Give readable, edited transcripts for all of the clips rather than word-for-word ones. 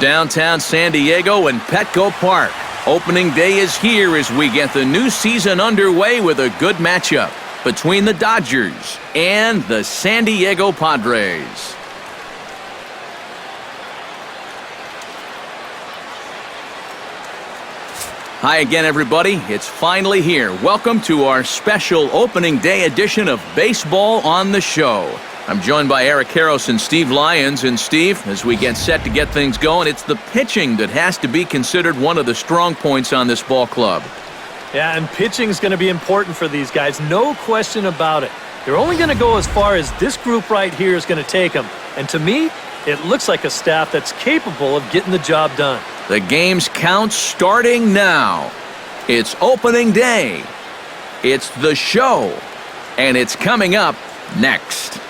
downtown San Diego and Petco Park. Opening day is here as we get the new season underway with a good matchup between the Dodgers and the San Diego Padres. Hi again, everybody. It's finally here. Welcome to our special opening day edition of Baseball on the Show. I'm joined by Eric Karros and Steve Lyons. And Steve, as we get set to get things going, it's the pitching that has to be considered one of the strong points on this ball club. Yeah, and pitching is going to be important for these guys. No question about it. They're only going to go as far as this group right here is going to take them. And to me, it looks like a staff that's capable of getting the job done. The game's count starting now. It's opening day. It's the show. And it's coming up next.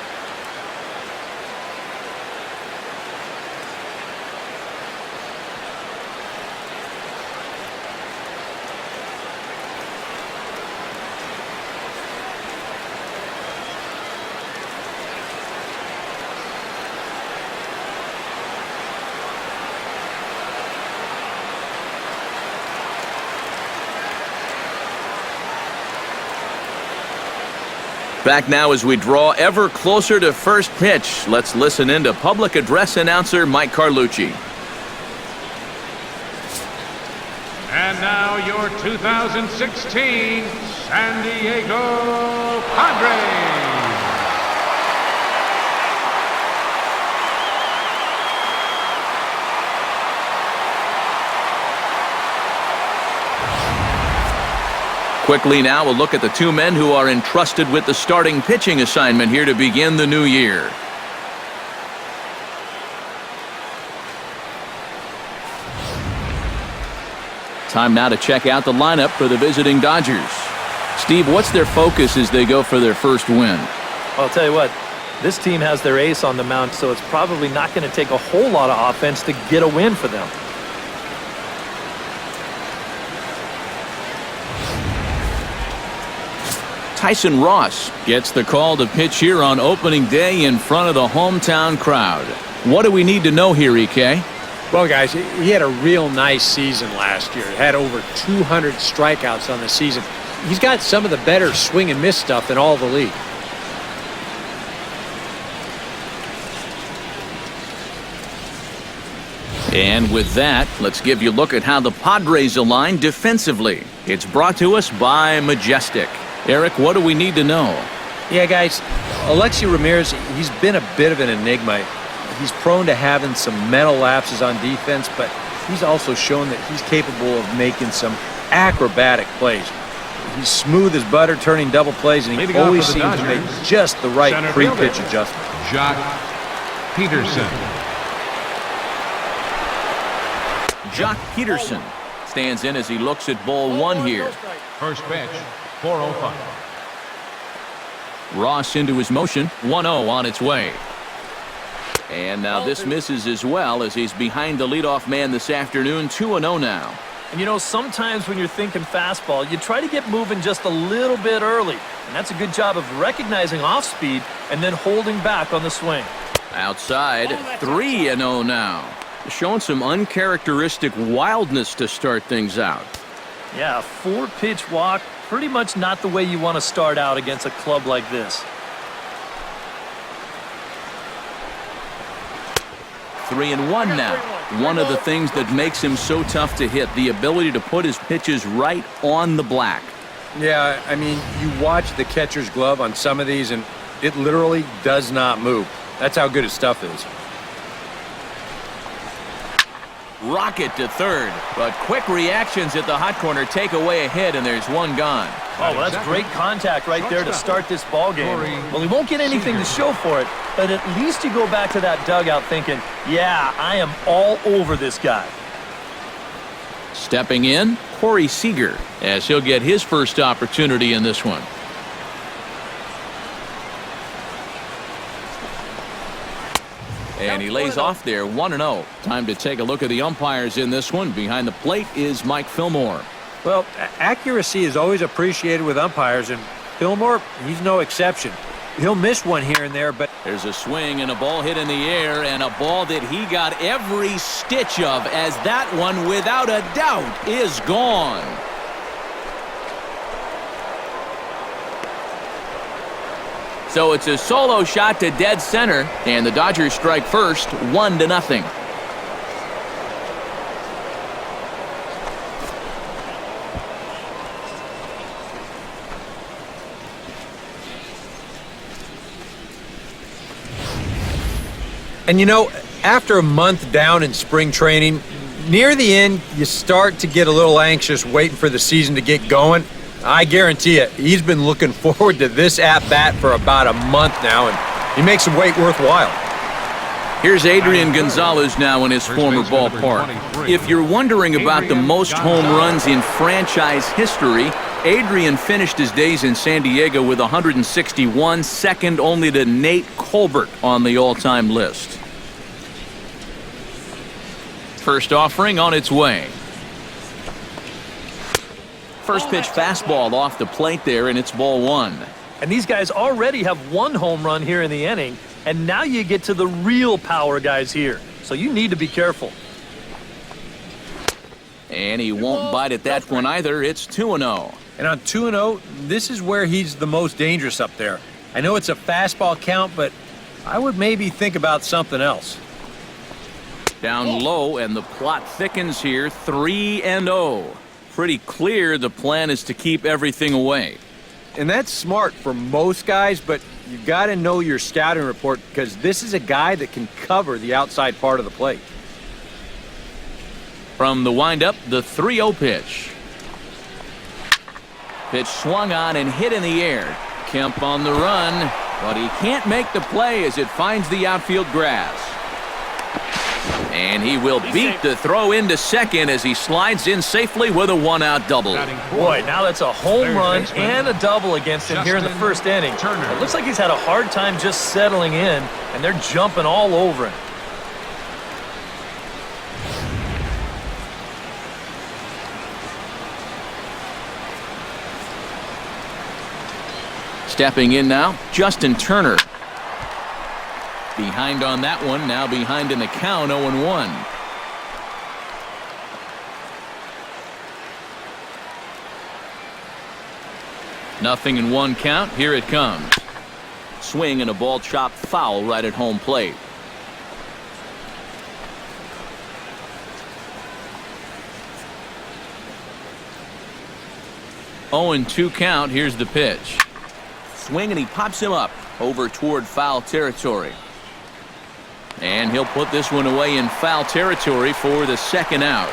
Back now as we draw ever closer to first pitch. Let's listen in to public address announcer Mike Carlucci. And now your 2016 San Diego Padres. Quickly now, a look at the two men who are entrusted with the starting pitching assignment here to begin the new year. Time now to check out the lineup for the visiting Dodgers. Steve, what's their focus as they go for their first win? I'll tell you what, this team has their ace on the mound, so it's probably not going to take a whole lot of offense to get a win for them. Tyson Ross gets the call to pitch here on opening day in front of the hometown crowd. What do we need to know here, EK? Well, guys, he had a real nice season last year. Had over 200 strikeouts on the season. He's got some of the better swing and miss stuff in all the league. And with that, let's give you a look at how the Padres align defensively. It's brought to us by Majestic. Eric, what do we need to know? Yeah, guys, Alexi Ramirez, he's been a bit of an enigma. He's prone to having some mental lapses on defense, but he's also shown that he's capable of making some acrobatic plays. He's smooth as butter, turning double plays, and he always seems to make just the right pre-pitch adjustment. Jock Peterson. Jock Peterson stands in as he looks at ball one here. First pitch, 4-0. Ross into his motion, 1-0 on its way. And now this misses as well as he's behind the leadoff man this afternoon, 2-0 now. And you know, sometimes when you're thinking fastball, you try to get moving just a little bit early. And that's a good job of recognizing off speed and then holding back on the swing. Outside, 3-0 now. Showing some uncharacteristic wildness to start things out. Yeah, a 4-pitch walk, pretty much not the way you want to start out against a club like this. 3-1 now. One of the things that makes him so tough to hit, the ability to put his pitches right on the black. Yeah, I mean, you watch the catcher's glove on some of these, and it literally does not move. That's how good his stuff is. Rocket to third, but quick reactions at the hot corner take away a hit, and there's one gone. Oh, well, that's great contact right there to start this ball game. Well, he won't get anything to show for it, but at least you go back to that dugout thinking, yeah, I am all over this guy. Stepping in, Corey Seager, as he'll get his first opportunity in this one. And he lays off there, 1-0. Time to take a look at the umpires in this one. Behind the plate is Mike Fillmore. Well, accuracy is always appreciated with umpires, and Fillmore, he's no exception. He'll miss one here and there, but There's a swing and a ball hit in the air, and a ball that he got every stitch of, as that one, without a doubt, is gone. So it's a solo shot to dead center, and the Dodgers strike first, 1-0. And you know, after a month down in spring training, near the end, you start to get a little anxious waiting for the season to get going. I guarantee you, he's been looking forward to this at-bat for about a month now, and he makes the wait worthwhile. Here's Adrian Gonzalez now in his former ballpark. If you're wondering about the most home runs in franchise history, Adrian finished his days in San Diego with 161, second only to Nate Colbert on the all-time list. First offering on its way. First pitch fastball off the plate there, and it's ball one. And these guys already have one home run here in the inning, and now you get to the real power guys here. So you need to be careful. And he won't bite at that one either. It's 2-0. And on 2-0, this is where he's the most dangerous up there. I know it's a fastball count, but I would maybe think about something else. Down low, and the plot thickens here, 3-0. Pretty clear the plan is to keep everything away. And that's smart for most guys, but you got to know your scouting report, because this is a guy that can cover the outside part of the plate. From the windup, the 3-0 pitch. Pitch swung on and hit in the air. Kemp on the run, but he can't make the play as it finds the outfield grass. And he will beat the throw into second as he slides in safely with a one-out double. Boy, now that's a home run and a double against him here in the first inning. It looks like he's had a hard time just settling in, and they're jumping all over him. Stepping in now, Justin Turner. Behind on that one, now behind in the count, 0-1. Nothing in one count, here it comes. Swing and a ball chopped foul right at home plate. Oh, and 2 count, here's the pitch. Swing and he pops him up over toward foul territory. And he'll put this one away in foul territory for the second out.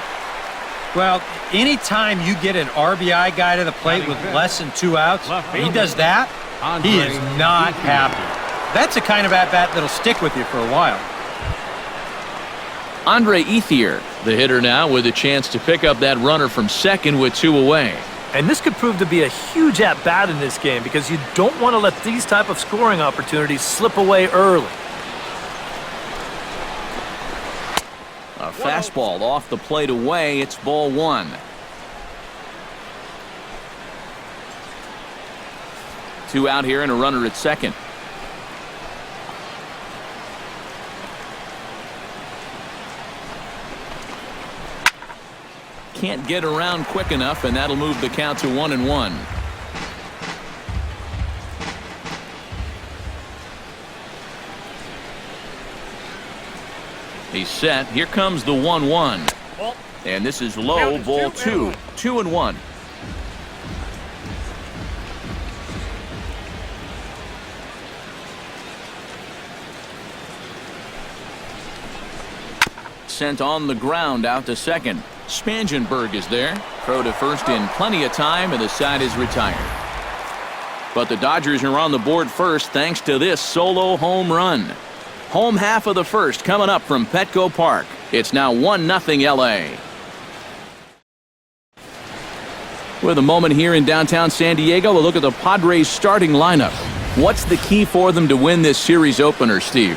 Well, anytime you get an RBI guy to the plate with less than 2 outs, he does that, he is not happy. That's the kind of at-bat that'll stick with you for a while. Andre Ethier, the hitter now, with a chance to pick up that runner from second with 2 away. And this could prove to be a huge at-bat in this game, because you don't want to let these type of scoring opportunities slip away early. A fastball off the plate away. It's ball one. Two out here and a runner at second. Can't get around quick enough, and that'll move the count to 1-1. He's set. Here comes the 1-1. And this is low, ball 2. 2-1. Sent on the ground out to second. Spangenberg is there. Throw to first in plenty of time, and the side is retired. But the Dodgers are on the board first thanks to this solo home run. Home half of the first coming up from Petco Park. It's now 1-0 LA. With a moment here in downtown San Diego, a look at the Padres starting lineup. What's the key for them to win this series opener, Steve?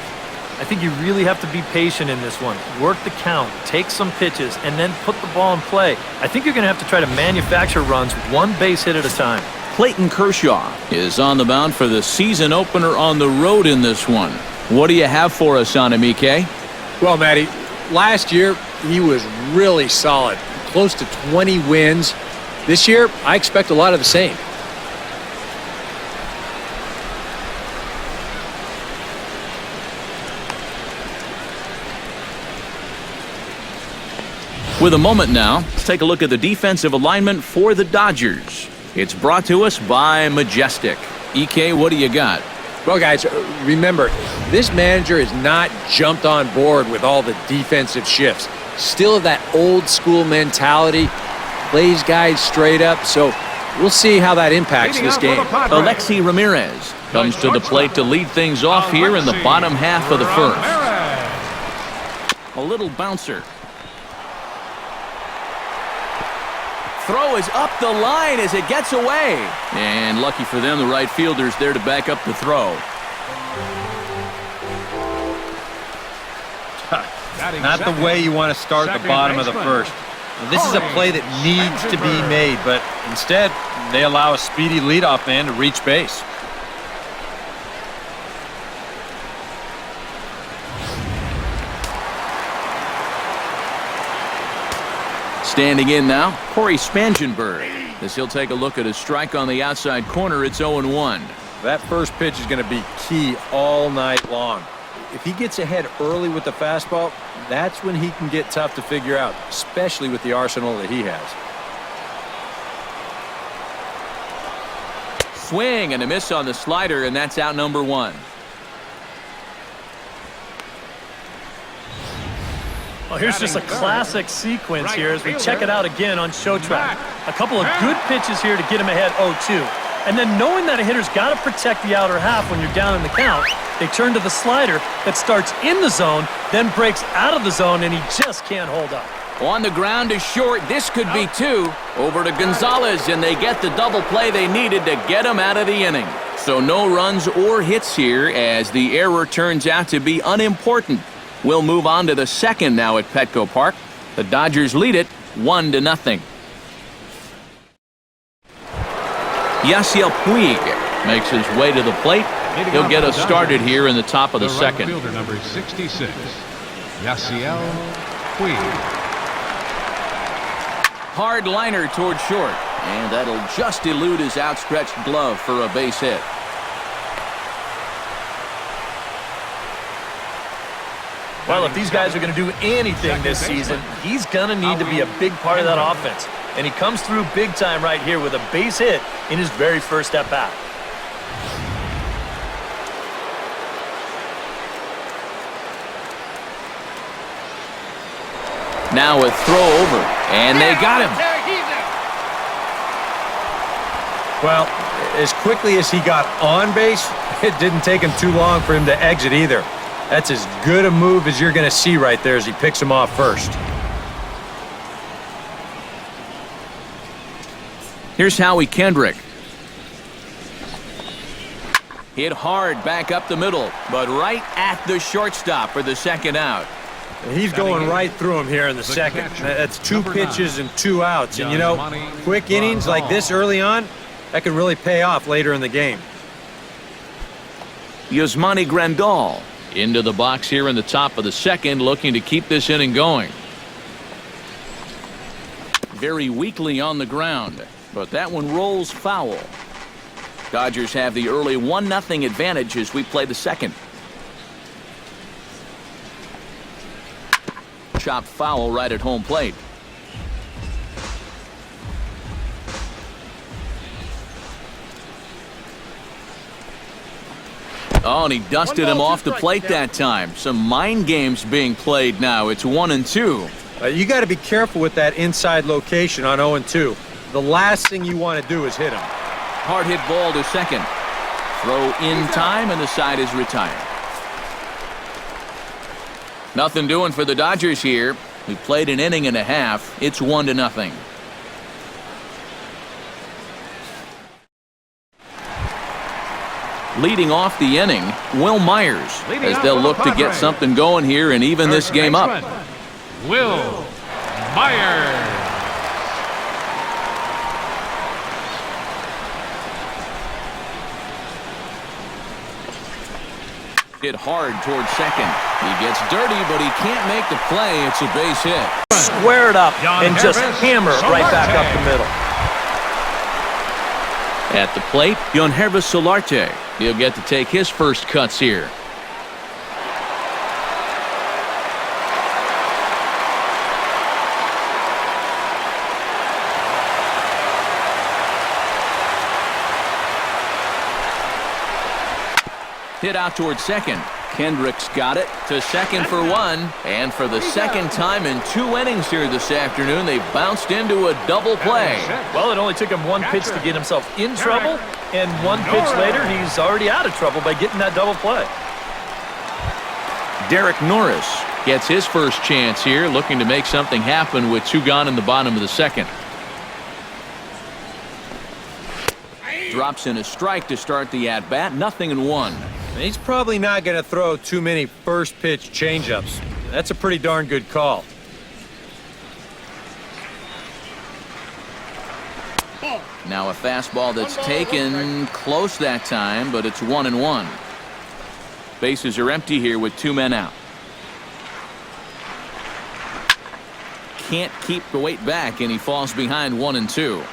I think you really have to be patient in this one. Work the count, take some pitches, and then put the ball in play. I think you're going to have to try to manufacture runs one base hit at a time. Clayton Kershaw is on the mound for the season opener on the road in this one. What do you have for us on him, EK? Well, Matty, last year he was really solid, close to 20 wins. This year, I expect a lot of the same. With a moment now, let's take a look at the defensive alignment for the Dodgers. It's brought to us by Majestic. EK, what do you got? Well, guys, remember, this manager has not jumped on board with all the defensive shifts. Still that old school mentality, plays guys straight up, so we'll see how that impacts this game. Alexi Ramirez comes to the plate to lead things off here in the bottom half of the first. A little bouncer. Throw is up the line as it gets away. And lucky for them, the right fielder's there to back up the throw. Not the way you want to start the bottom of the first. Now, this is a play that needs to be made, but instead, they allow a speedy leadoff man to reach base. Standing in now, Corey Spangenberg, as he'll take a look at a strike on the outside corner. It's 0-1. That first pitch is going to be key all night long. If he gets ahead early with the fastball, that's when he can get tough to figure out, especially with the arsenal that he has. Swing and a miss on the slider, and that's out number 1. Well, here's just a classic sequence here as we check it out again on ShowTrack. A couple of good pitches here to get him ahead 0-2. And then knowing that a hitter's got to protect the outer half when you're down in the count, they turn to the slider that starts in the zone, then breaks out of the zone, and he just can't hold up. On the ground is short. This could be 2. Over to Gonzalez, and they get the double play they needed to get him out of the inning. So no runs or hits here as the error turns out to be unimportant. We'll move on to the second now at Petco Park. The Dodgers lead it 1-0. Yasiel Puig makes his way to the plate. He'll get us started here in the top of the second. Right fielder number 66, Yasiel Puig. Hard liner toward short, and that'll just elude his outstretched glove for a base hit. Well, if these guys are going to do anything this season, he's going to need to be a big part of that offense. And he comes through big time right here with a base hit in his very first at-bat. Now a throw over, and they got him. Well, as quickly as he got on base, it didn't take him too long for him to exit either. That's as good a move as you're going to see right there as he picks him off first. Here's Howie Kendrick. Hit hard back up the middle, but right at the shortstop for the second out. He's going right through him here in the second. That's 2 pitches and 2 outs. And, you know, quick innings like this early on, that can really pay off later in the game. Yasmani Grandal into the box here in the top of the second, looking to keep this inning going. Very weakly on the ground, but that one rolls foul. Dodgers have the early 1-0 advantage as we play the second. Chopped foul right at home plate. Oh, and he dusted him off the plate that time. Some mind games being played now. It's 1-2. You got to be careful with that inside location on 0-2. The last thing you want to do is hit him. Hard hit ball to second. Throw in time, and the side is retired. Nothing doing for the Dodgers here. We played an inning and a half. It's 1-0. Leading off the inning, Will Myers, as they'll look to get something going here and even this game up. Will Myers. Hit hard towards second. He gets dirty, but he can't make the play. It's a base hit. Square it up and just hammer it right back up the middle. At the plate, Yonhervis Solarte. He'll get to take his first cuts here. Hit out towards second. Kendrick's got it to second for one. And for the second time in 2 innings here this afternoon, they bounced into a double play. Well, it only took him 1 pitch to get himself in trouble, and 1 pitch later, he's already out of trouble by getting that double play. Derek Norris gets his first chance here, looking to make something happen with 2 gone in the bottom of the second. Drops in a strike to start the at-bat, 0-1. He's probably not going to throw too many first pitch changeups. That's a pretty darn good call. Now a fastball that's taken close that time, but it's 1-1. Bases are empty here with 2 men out. Can't keep the weight back, and he falls behind 1-2.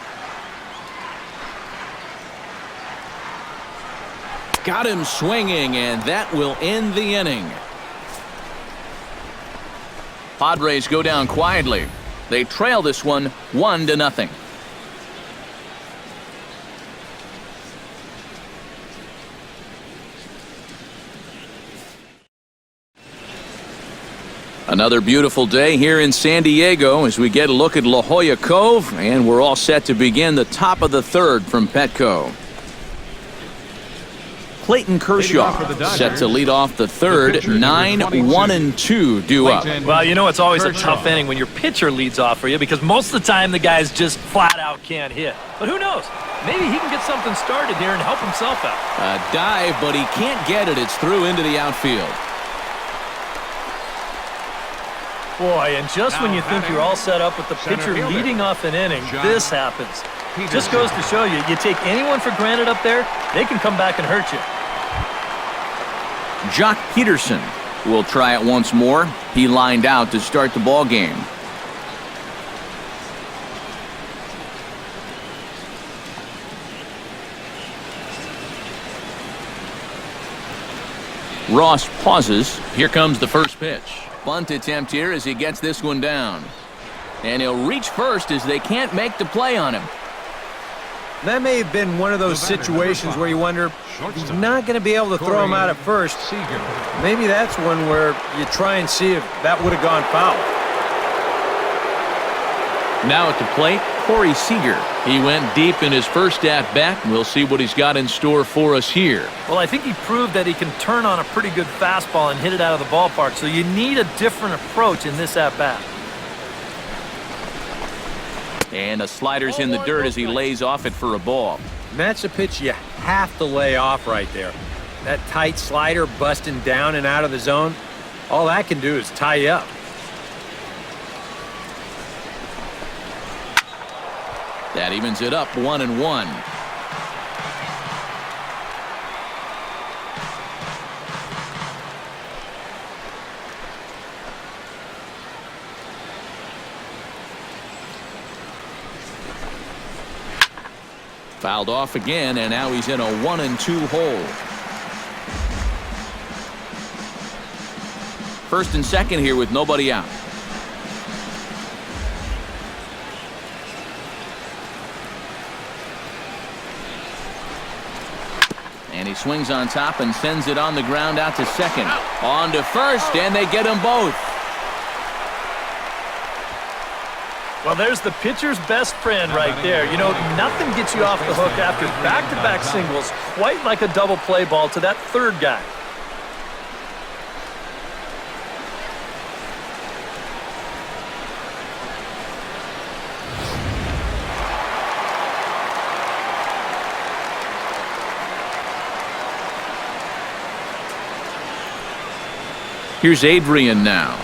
Got him swinging, and that will end the inning. Padres go down quietly. They trail this one 1-0. Another beautiful day here in San Diego as we get a look at La Jolla Cove, and we're all set to begin the top of the 3rd from Petco. Clayton Kershaw set to lead off the 3rd, 9-1-2 due up. Well, you know it's always a tough inning when your pitcher leads off for you because most of the time the guys just flat out can't hit. But who knows? Maybe he can get something started here and help himself out. A dive, but he can't get it. It's through into the outfield. Boy, and just when you think you're all set up with the pitcher leading off an inning, this happens. Just goes to show you, you take anyone for granted up there, they can come back and hurt you. Jock Peterson will try it once more. He lined out to start the ball game. Ross pauses. Here comes the first pitch. Bunt attempt here as he gets this one down. And he'll reach first as they can't make the play on him. That may have been one of those situations where you wonder, he's not going to be able to throw him out at first. Maybe that's one where you try and see if that would have gone foul. Now at the plate, Corey Seager. He went deep in his first at-bat. We'll see what he's got in store for us here. Well, I think he proved that he can turn on a pretty good fastball and hit it out of the ballpark, so you need a different approach in this at-bat. And a slider's in the dirt as he lays off it for a ball. And that's a pitch you have to lay off right there. That tight slider busting down and out of the zone, all that can do is tie you up. That evens it up 1-1. Fouled off again, and now he's in a 1-2 hole. First and second here with nobody out. And he swings on top and sends it on the ground out to second. On to first, and they get them both. Well, there's the pitcher's best friend right there. You know, nothing gets you off the hook after back-to-back singles, quite like a double play ball to that third guy. Here's Adrian now.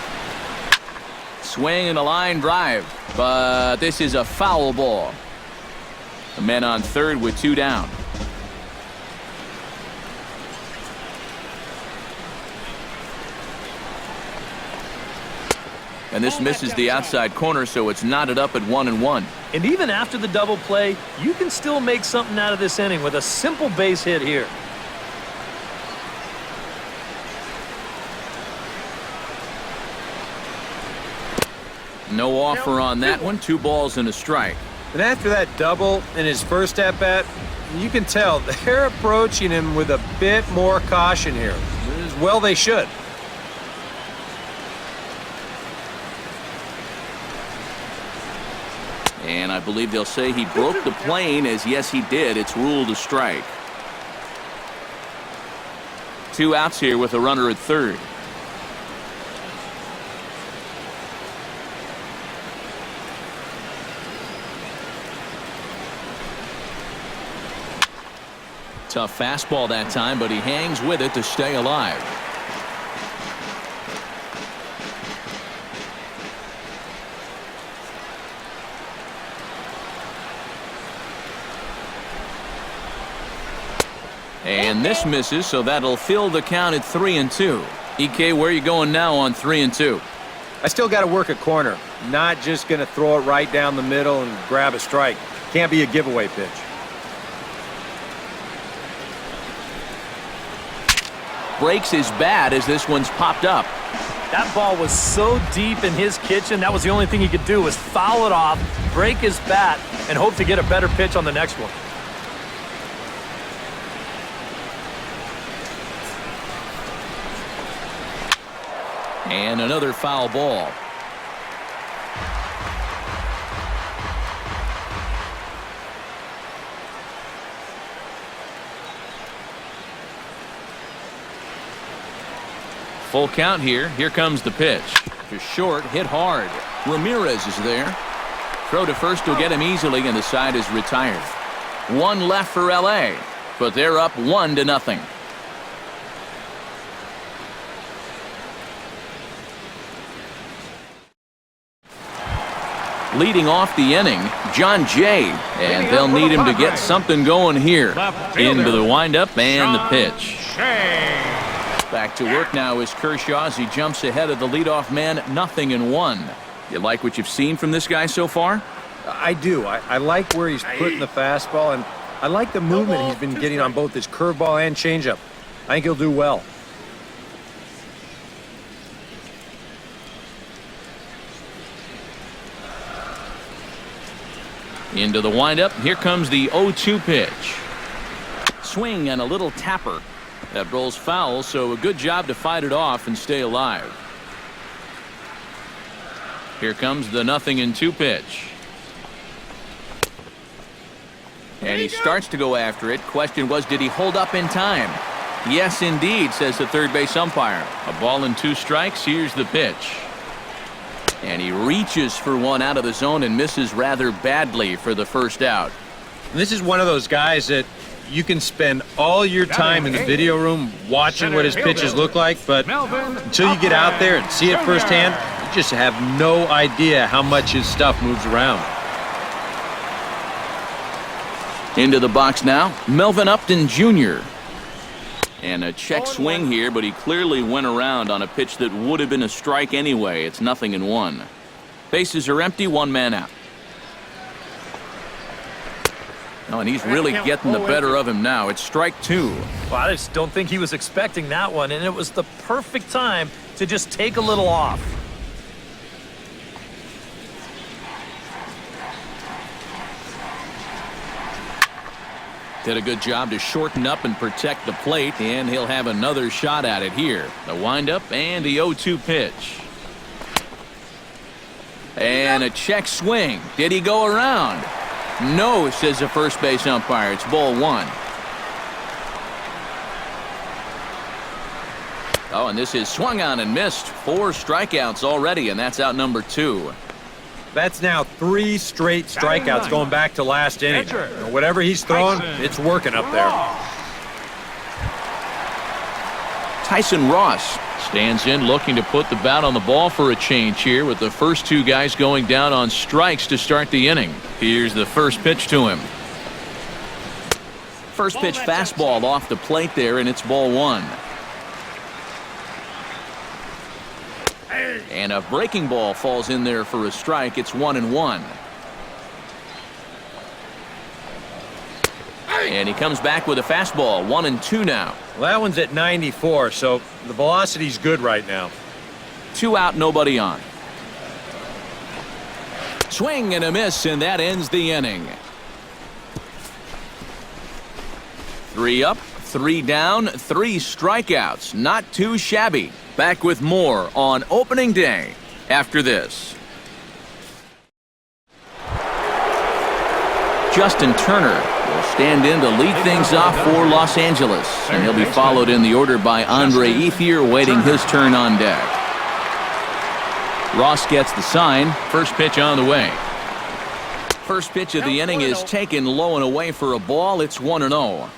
Swing and a line drive, but this is a foul ball. The men on third with 2 down. And this misses the outside corner, so it's knotted up at 1-1. And even after the double play, you can still make something out of this inning with a simple base hit here. No offer on that one. 2 balls and a strike. And after that double in his first at-bat, you can tell they're approaching him with a bit more caution here. As well they should. And I believe they'll say he broke the plane, as yes, he did. It's ruled a strike. 2 outs here with a runner at third. Tough fastball that time, but he hangs with it to stay alive. And this misses, so that'll fill the count at 3-2. EK, where are you going now on 3-2? I still got to work a corner. Not just going to throw it right down the middle and grab a strike. Can't be a giveaway pitch. Breaks his bat as this one's popped up. That ball was so deep in his kitchen, that was the only thing he could do was foul it off, break his bat, and hope to get a better pitch on the next one. And another foul ball. Full count here. Here comes the pitch. Just short, hit hard. Ramirez is there. Throw to first will get him easily, and the side is retired. 1 left for LA, but they're up 1-0. Leading off the inning, John Jay, and they'll need him to get something going here. Into the windup and the pitch. Back to work now is Kershaw as he jumps ahead of the leadoff man, 0-1. You like what you've seen from this guy so far? I do. I like where he's putting the fastball, and I like the movement he's been getting on both his curveball and changeup. I think he'll do well. Into the windup. Here comes the 0-2 pitch. Swing and a little tapper. That rolls foul, so a good job to fight it off and stay alive. Here comes the 0-2 pitch. And he starts to go after it. Question was, did he hold up in time? Yes, indeed, says the third base umpire. A ball and 2 strikes. Here's the pitch. And he reaches for one out of the zone and misses rather badly for the first out. This is one of those guys that you can spend all your time in the video room watching what his pitches look like, but until you get out there and see it firsthand, you just have no idea how much his stuff moves around. Into the box now, Melvin Upton Jr. And a check swing here, but he clearly went around on a pitch that would have been a strike anyway. It's 0-1. Bases are empty, 1 man out. Oh, and he's really getting the better of him now. It's strike 2. Well, I just don't think he was expecting that one, and it was the perfect time to just take a little off. Did a good job to shorten up and protect the plate, and he'll have another shot at it here. The windup and the 0-2 pitch. And a check swing. Did he go around? No, says the first base umpire. It's ball 1. Oh, and this is swung on and missed. 4 strikeouts already, and that's out number 2. That's now 3 straight strikeouts going back to last inning. Whatever he's throwing, it's working up there. Tyson Ross stands in looking to put the bat on the ball for a change here with the first 2 guys going down on strikes to start the inning. Here's the first pitch to him. First pitch fastball off the plate there, and it's ball 1. And a breaking ball falls in there for a strike. It's 1-1. And he comes back with a fastball. 1-2 now. Well, that one's at 94, so the velocity's good right now. 2 out, nobody on. Swing and a miss, and that ends the inning. 3 up, 3 down, 3 strikeouts. Not too shabby. Back with more on opening day after this. Justin Turner will stand in to lead things off for Los Angeles, and he'll be followed in the order by Andre Ethier, waiting his turn on deck. Ross gets the sign. First pitch on the way. First pitch of the inning is taken low and away for a ball. It's 1-0.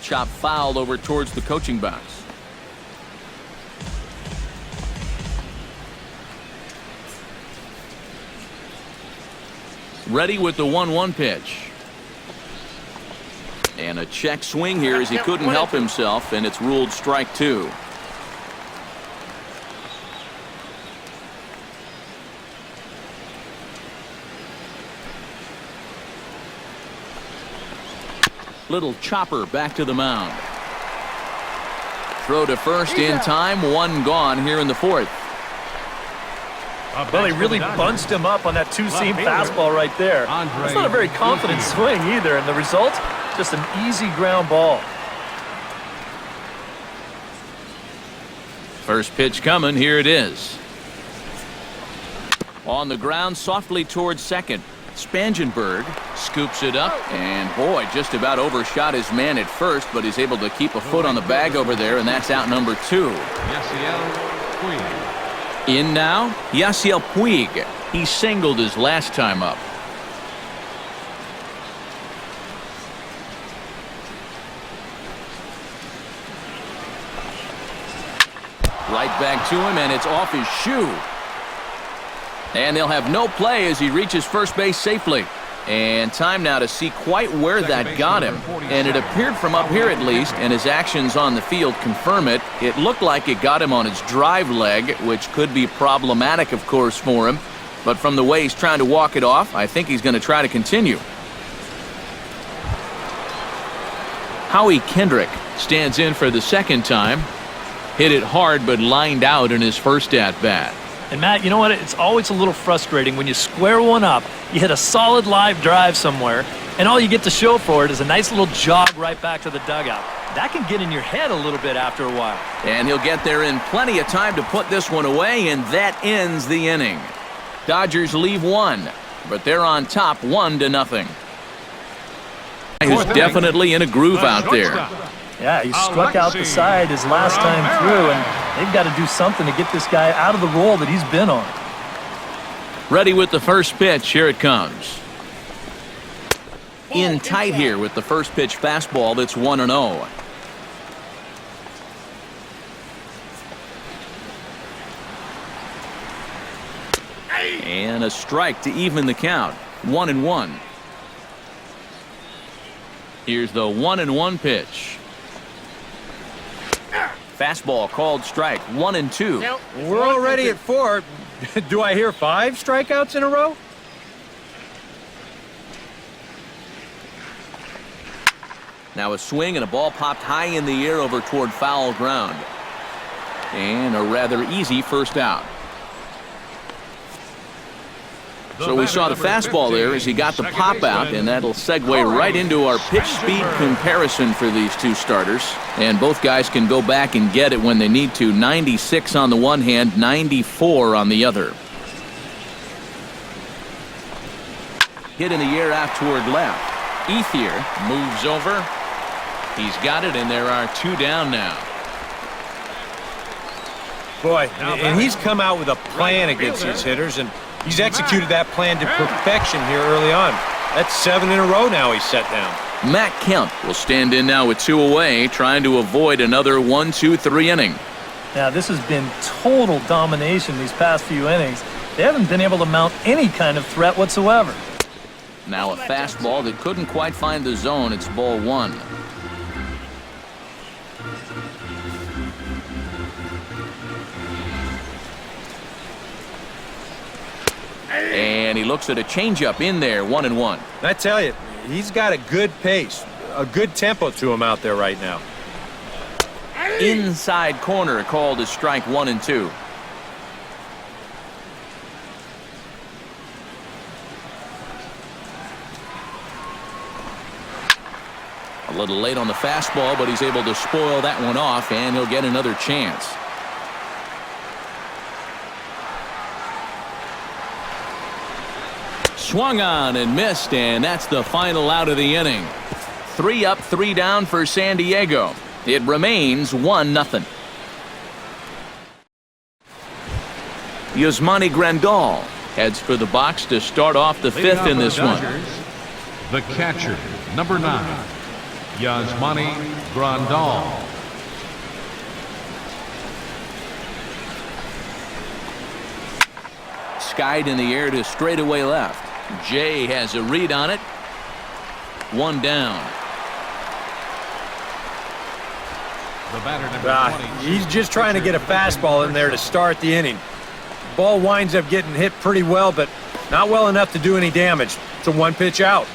Chop foul over towards the coaching box. Ready with the 1-1 pitch. And a check swing here as he couldn't help himself, and it's ruled strike 2. Little chopper back to the mound. Throw to first in time. 1 gone here in the 4th. Well, he really bunched him up on that two-seam fastball right there. That's not a very confident swing either, and the result, just an easy ground ball. First pitch coming. Here it is. On the ground, softly towards second. Spangenberg scoops it up, and boy, just about overshot his man at first, but he's able to keep a foot on the bag over there, and that's out number 2. In now, Yasiel Puig. He singled his last time up. Right back to him, and it's off his shoe. And they'll have no play as he reaches first base safely. And time now to see quite where that got him. And it appeared from up here at least, and his actions on the field confirm it. It looked like it got him on his drive leg, which could be problematic, of course, for him. But from the way he's trying to walk it off, I think he's going to try to continue. Howie Kendrick stands in for the second time. Hit it hard, but lined out in his first at-bat. And Matt, you know what? It's always a little frustrating when you square one up, you hit a solid live drive somewhere, and all you get to show for it is a nice little jog right back to the dugout. That can get in your head a little bit after a while. And he'll get there in plenty of time to put this one away, and that ends the inning. Dodgers leave 1, but they're on top 1-0. He's definitely in a groove out there. Yeah, he struck out the side his last time through, and they've got to do something to get this guy out of the role that he's been on. Ready with the first pitch. Here it comes. In tight here with the first pitch fastball. That's 1-0. And a strike to even the count. 1-1. Here's the 1-1 pitch. Fastball called strike. 1-2. We're already at 4. Do I hear 5 strikeouts in a row? Now a swing and a ball popped high in the air over toward foul ground. And a rather easy first out. So we saw the fastball there as he got the pop out, and that'll segue right into our pitch speed comparison for these two starters. And both guys can go back and get it when they need to. 96 on the one hand, 94 on the other. Hit in the air out toward left. Ethier moves over. He's got it, and there are 2 down now. Boy, and he's come out with a plan against these hitters, and he's executed that plan to perfection here early on. That's 7 in a row now he's set down. Matt Kemp will stand in now with 2 away, trying to avoid another 1-2-3 inning. Now, this has been total domination these past few innings. They haven't been able to mount any kind of threat whatsoever. Now a fastball that couldn't quite find the zone. It's ball one. And he looks at a changeup in there, 1-1. I tell you, he's got a good pace, a good tempo to him out there right now. Inside corner, called as strike 1-2. A little late on the fastball, but he's able to spoil that one off, and he'll get another chance. Swung on and missed, and that's the final out of the inning. 3 up, 3 down for San Diego. It remains 1-0. Yasmani Grandal heads for the box to start off the fifth in this one. The catcher, number 9, Yasmani Grandal. Skied in the air to straightaway left. Jay has a read on it. 1 down. The batter, number 20. He's just trying to get a fastball in there to start the inning. Ball winds up getting hit pretty well, but not well enough to do any damage. It's a 1-pitch out.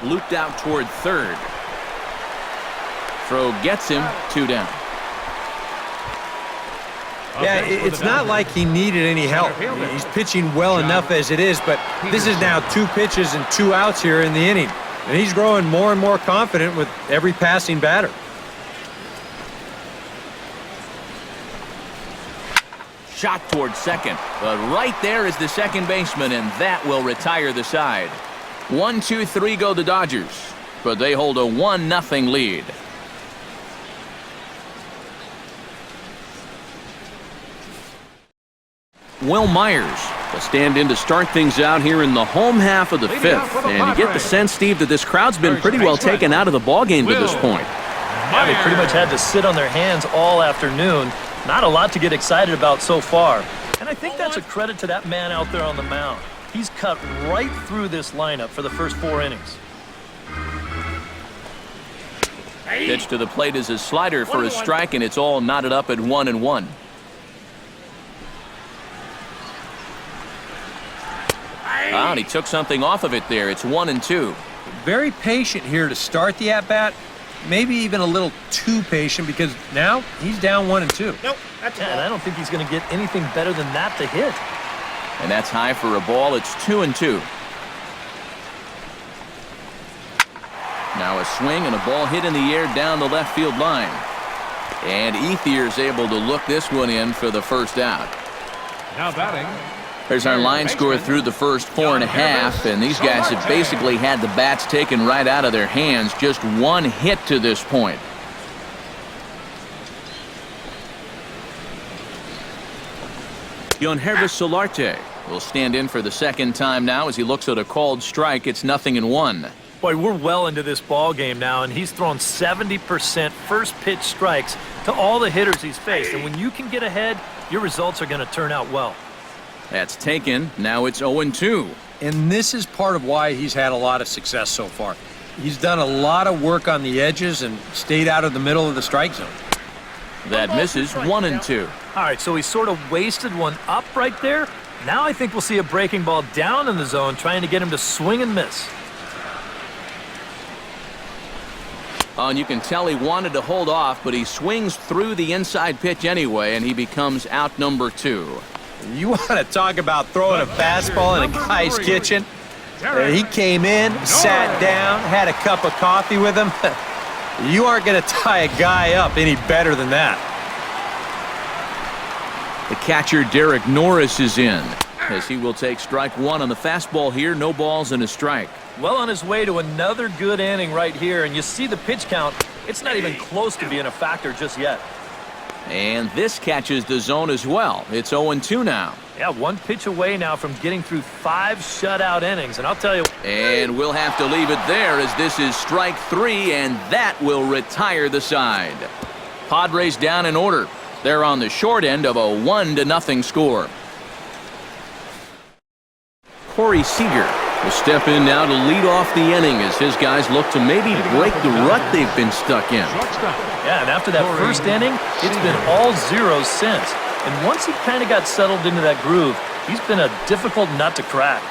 Looped out toward third. Throw gets him, 2 down. Yeah, it's not like he needed any help. He's pitching well enough as it is, but this is now 2 pitches and 2 outs here in the inning. And he's growing more and more confident with every passing batter. Shot toward second, but right there is the second baseman, and that will retire the side. 1-2-3 go the Dodgers, but they hold a 1-0 lead. Will Myers will stand in to start things out here in the home half of the fifth. And you get the sense, Steve, that this crowd's been pretty well taken out of the ballgame to this point. Yeah, they pretty much had to sit on their hands all afternoon. Not a lot to get excited about so far. And I think that's a credit to that man out there on the mound. He's cut right through this lineup for the first 4 innings. Pitch to the plate is a slider for a strike, and it's all knotted up at 1-1. And he took something off of it there. It's 1-2. Very patient here to start the at-bat. Maybe even a little too patient because now he's down 1-2. Nope, that's and I don't think he's going to get anything better than that to hit. And that's high for a ball. It's 2-2. Now a swing and a ball hit in the air down the left field line. And Ethier's able to look this one in for the first out. Now batting. There's our line score through the first 4.5, and these guys have basically had the bats taken right out of their hands. Just 1 hit to this point. Yonhervis Solarte will stand in for the second time now as he looks at a called strike. It's 0-1. Boy, we're well into this ball game now, and he's thrown 70% first pitch strikes to all the hitters he's faced. And when you can get ahead, your results are going to turn out well. That's taken. Now it's 0-2. And this is part of why he's had a lot of success so far. He's done a lot of work on the edges and stayed out of the middle of the strike zone. That misses 1-2. All right, so he sort of wasted one up right there. Now I think we'll see a breaking ball down in the zone, trying to get him to swing and miss. And you can tell he wanted to hold off, but he swings through the inside pitch anyway, and he becomes out number 2. You want to talk about throwing a fastball in a guy's kitchen? He came in, sat down, had a cup of coffee with him. You aren't going to tie a guy up any better than that. The catcher, Derek Norris, is in, as he will take strike 1 on the fastball here. No balls and a strike. Well on his way to another good inning right here, and you see the pitch count. It's not even close to being a factor just yet. And this catches the zone as well. It's 0-2 now. Yeah, 1 pitch away now from getting through 5 shutout innings, and I'll tell you. And we'll have to leave it there as this is strike 3, and that will retire the side. Padres down in order. They're on the short end of a 1-0 score. Corey Seager will step in now to lead off the inning as his guys look to maybe break the rut they've been stuck in. Yeah, and after that first inning, it's been all zeros since. And once he kind of got settled into that groove, he's been a difficult nut to crack.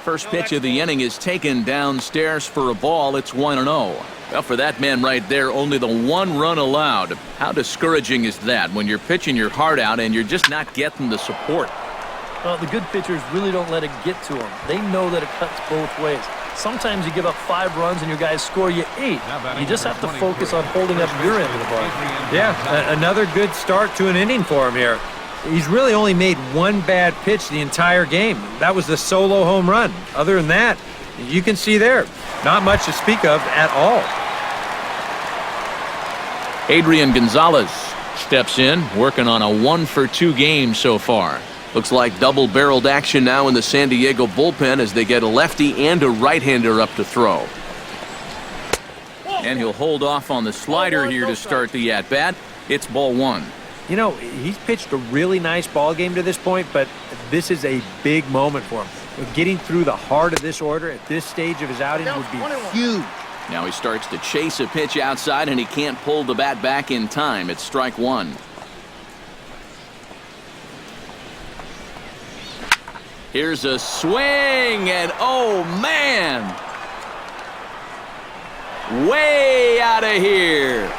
First pitch of the inning is taken downstairs for a ball. It's 1-0. Well, for that man right there, only the 1 run allowed. How discouraging is that when you're pitching your heart out and you're just not getting the support? Well, the good pitchers really don't let it get to them. They know that it cuts both ways. Sometimes you give up 5 runs and your guys score you 8. You just have to focus on holding up your end of the ball. Yeah, another good start to an inning for him here. He's really only made 1 bad pitch the entire game. That was the solo home run. Other than that, you can see there, not much to speak of at all. Adrian Gonzalez steps in, working on a 1-for-2 game so far. Looks like double-barreled action now in the San Diego bullpen as they get a lefty and a right-hander up to throw. And he'll hold off on the slider here to start the at-bat. It's ball 1. You know, he's pitched a really nice ball game to this point, but this is a big moment for him. Getting through the heart of this order at this stage of his outing would be huge. Now he starts to chase a pitch outside, and he can't pull the bat back in time. It's strike 1. Here's a swing, and oh, man! Way out of here!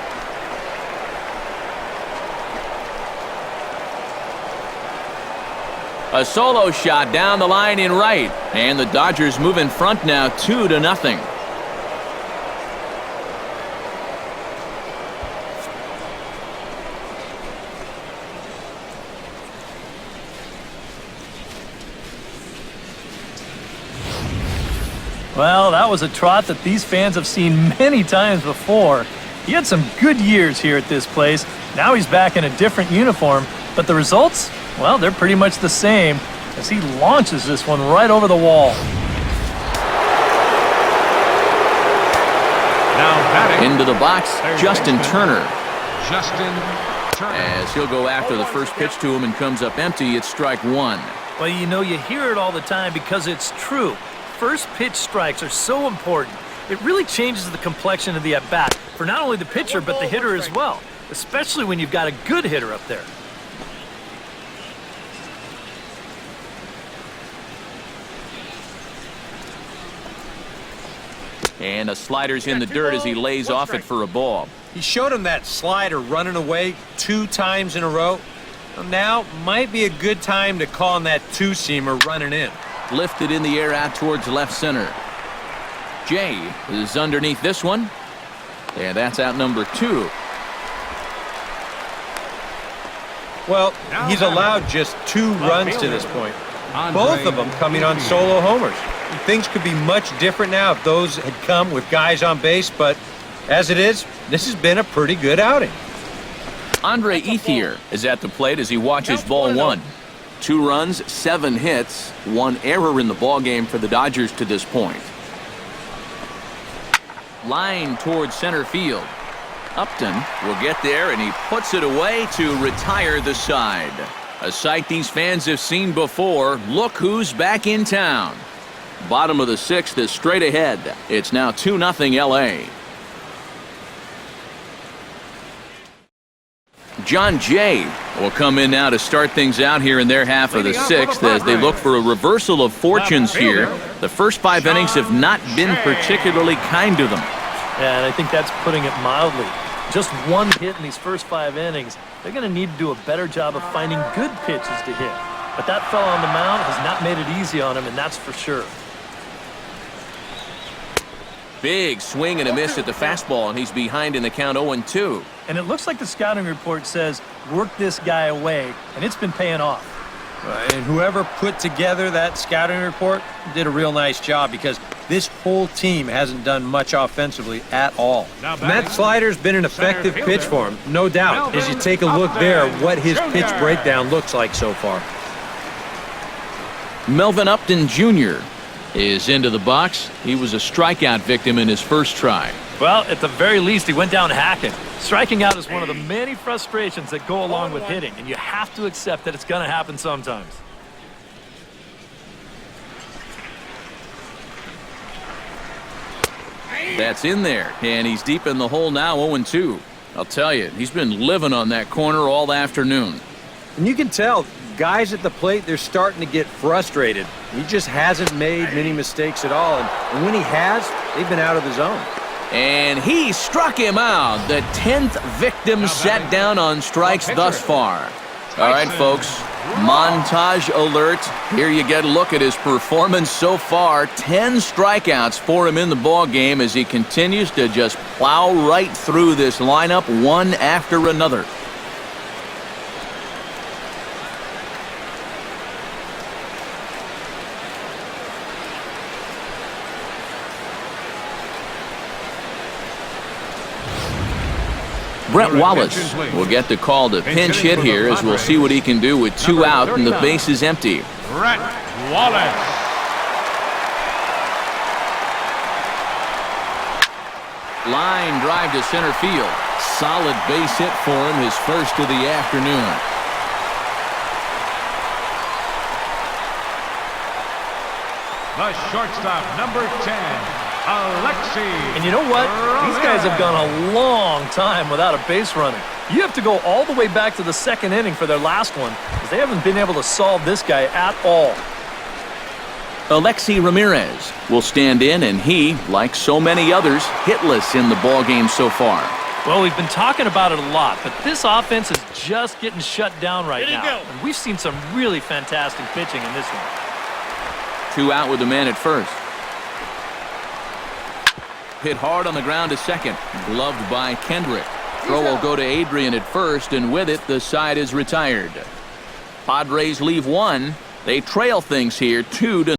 A solo shot down the line in right, and the Dodgers move in front now 2-0. Well, that was a trot that these fans have seen many times before. He had some good years here at this place. Now he's back in a different uniform, but the results, well, they're pretty much the same as he launches this one right over the wall. Now batting. Into the box, Justin Turner. Justin Turner. As he'll go after the first pitch to him and comes up empty, it's strike 1. Well, you know, you hear it all the time because it's true. First pitch strikes are so important. It really changes the complexion of the at-bat for not only the pitcher but the hitter as well, especially when you've got a good hitter up there. And a slider's in the dirt as he lays off it for a ball. He showed him that slider running away 2 times in a row. Well, now might be a good time to call on that 2-seamer running in. Lifted in the air out towards left center. Jay is underneath this one. And that's out number 2. Well, he's allowed just 2 runs to this point. Both of them coming on solo homers. Things could be much different now if those had come with guys on base, but as it is, this has been a pretty good outing. Andre Ethier is at the plate as he watches ball 1. 2 runs, 7 hits, 1 error in the ballgame for the Dodgers to this point. Line towards center field. Upton will get there, and he puts it away to retire the side. A sight these fans have seen before. Look who's back in town. Bottom of the 6th is straight ahead. It's now 2-0 LA. John Jay will come in now to start things out here in their half of the 6th as they look for a reversal of fortunes here. The first 5 innings have not been particularly kind to them. Yeah, and I think that's putting it mildly. Just 1 hit in these first 5 innings. They're going to need to do a better job of finding good pitches to hit. But that fella on the mound has not made it easy on him, and that's for sure. Big swing and a miss at the fastball, and he's behind in the count 0-2. And it looks like the scouting report says, work this guy away, and it's been paying off. And whoever put together that scouting report did a real nice job because this whole team hasn't done much offensively at all. And that slider's been an effective pitch for him, no doubt. As you take a look there, what his pitch breakdown looks like so far. Melvin Upton Jr. is into the box. He was a strikeout victim in his first try. Well, at the very least, he went down hacking. Striking out is one of the many frustrations that go along with hitting, and you have to accept that it's going to happen sometimes. That's in there, and he's deep in the hole now, 0-2. I'll tell you, he's been living on that corner all afternoon. And you can tell, guys at the plate, they're starting to get frustrated. He just hasn't made many mistakes at all, and when he has, they've been out of the zone. And he struck him out. The 10th victim set down on strikes thus far. All right, folks, montage alert. Here you get a look at his performance so far. 10 strikeouts for him in the ball game as he continues to just plow right through this lineup one after another. Brett Wallace will get the call to pinch hit here as we'll see what he can do with 2 out and the base is empty. Brett Wallace. Line drive to center field. Solid base hit for him, his first of the afternoon. The shortstop, number 10. Alexi. And you know what? These guys have gone a long time without a base runner. You have to go all the way back to the 2nd inning for their last one, because they haven't been able to solve this guy at all. Alexi Ramirez will stand in, and he, like so many others, hitless in the ball game so far. Well, we've been talking about it a lot, but this offense is just getting shut down right now. And we've seen some really fantastic pitching in this one. 2 out with the man at first. Hit hard on the ground to second. Gloved by Kendrick. Throw will go to Adrian at first, and with it, the side is retired. Padres leave 1. They trail things here 2-0.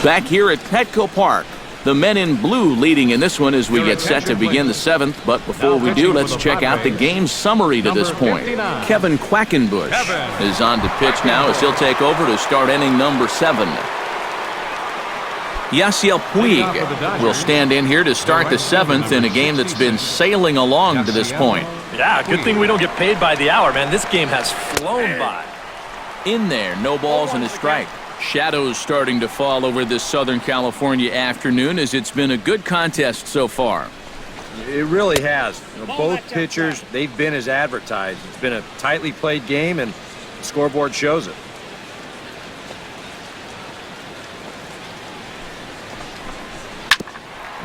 Back here at Petco Park, the men in blue leading in this one as we get set to begin the 7th. But before we do, let's check out the game summary to this point. Kevin Quackenbush is on to pitch now as he'll take over to start inning number 7. Yasiel Puig will stand in here to start the 7th in a game that's been sailing along to this point. Yeah, good thing we don't get paid by the hour, man. This game has flown by. In there, no balls and a strike. Shadows starting to fall over this Southern California afternoon as it's been a good contest so far. It really has. Both pitchers, they've been as advertised. It's been a tightly played game, and the scoreboard shows it.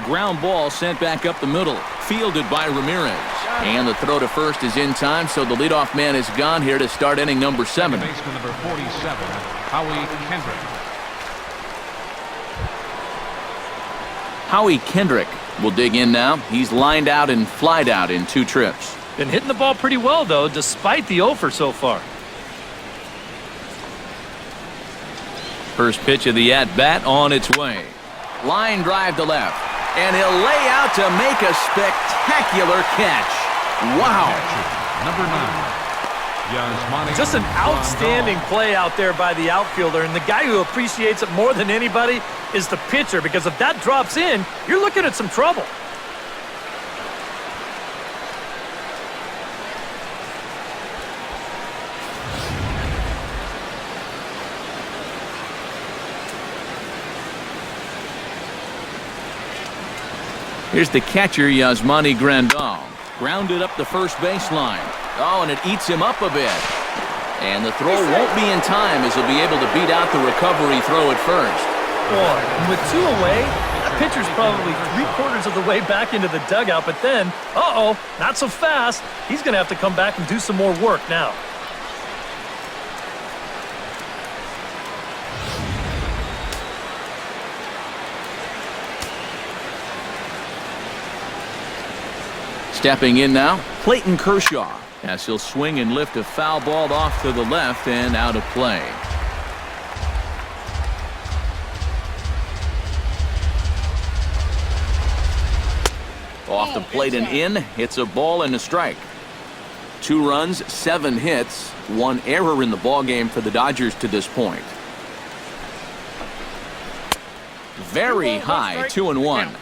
Ground ball sent back up the middle, fielded by Ramirez. And the throw to first is in time, so the leadoff man is gone here to start inning number 7. Baseman number 47, Howie Kendrick. Howie Kendrick will dig in now. He's lined out and flied out in 2 trips. Been hitting the ball pretty well, though, despite the offer so far. First pitch of the at-bat on its way. Line drive to left. And he'll lay out to make a spectacular catch. Wow. Number 9. Yasmani. Just an outstanding play out there by the outfielder. And the guy who appreciates it more than anybody is the pitcher, because if that drops in, you're looking at some trouble. Here's the catcher, Yasmani Grandal. Grounded up the first baseline. Oh, and it eats him up a bit. And the throw won't be in time as he'll be able to beat out the recovery throw at first. Boy, with 2 away, that pitcher's probably 3/4 of the way back into the dugout. But then, uh-oh, not so fast. He's going to have to come back and do some more work now. Stepping in now, Clayton Kershaw, as he'll swing and lift a foul ball off to the left and out of play. Off the plate and in, it's a ball and a strike. 2 runs, 7 hits, 1 error in the ballgame for the Dodgers to this point. Very high, 2-1.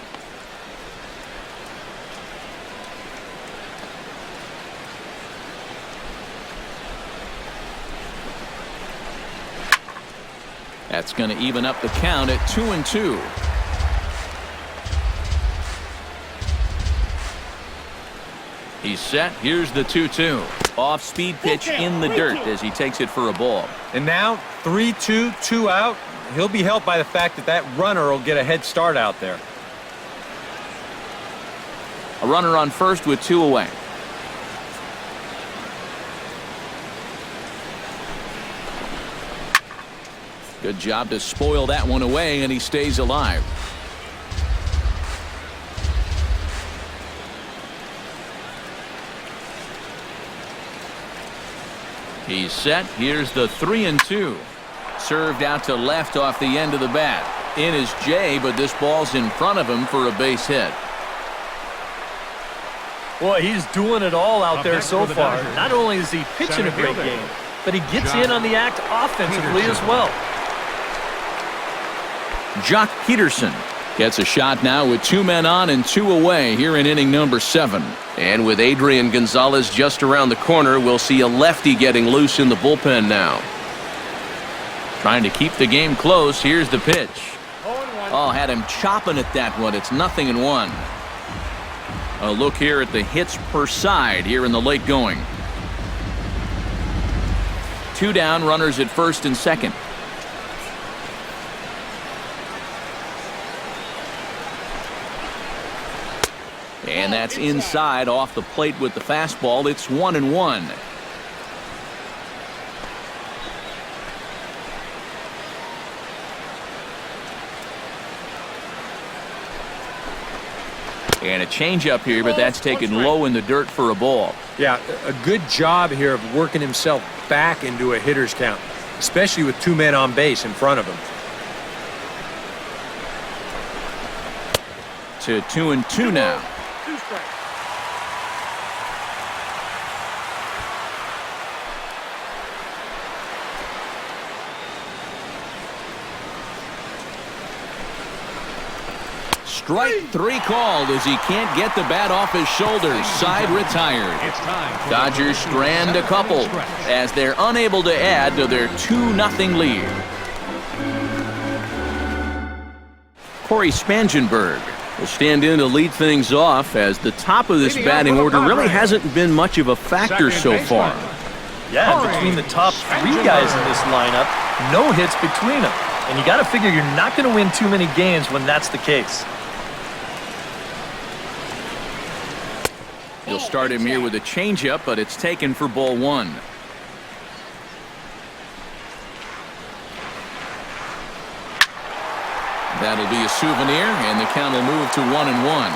That's going to even up the count at 2-2. He's set. Here's the 2-2. Off-speed pitch in the dirt as he takes it for a ball. And now 3-2, 2 out. He'll be helped by the fact that that runner will get a head start out there. A runner on first with 2 away. Good job to spoil that one away, and he stays alive. He's set. Here's the 3-2. Served out to left off the end of the bat. In is Jay, but this ball's in front of him for a base hit. Boy, he's doing it all out there so far. Not only is he pitching a great game, but he gets in on the act offensively as well. Jock Peterson gets a shot now with 2 men on and 2 away here in inning number 7. And with Adrian Gonzalez just around the corner, we'll see a lefty getting loose in the bullpen now. Trying to keep the game close. Here's the pitch. Oh, had him chopping at that one. It's 0-1. A look here at the hits per side here in the late going. 2 down, runners at first and second. And that's inside off the plate with the fastball. It's 1-1. And a changeup here, but that's taken low in the dirt for a ball. Yeah, a good job here of working himself back into a hitter's count, especially with 2 men on base in front of him. To 2-2 now. Strike 3 called as he can't get the bat off his shoulders. Side retired. Dodgers strand a couple as they're unable to add to their 2-0 lead. Corey Spangenberg will stand in to lead things off as the top of this batting order really hasn't been much of a factor so far. Yeah, and between the top 3 guys in this lineup, no hits between them. And you got to figure you're not going to win too many games when that's the case. He'll start him here with a changeup, but it's taken for ball 1. That'll be a souvenir, and the count will move to 1-1.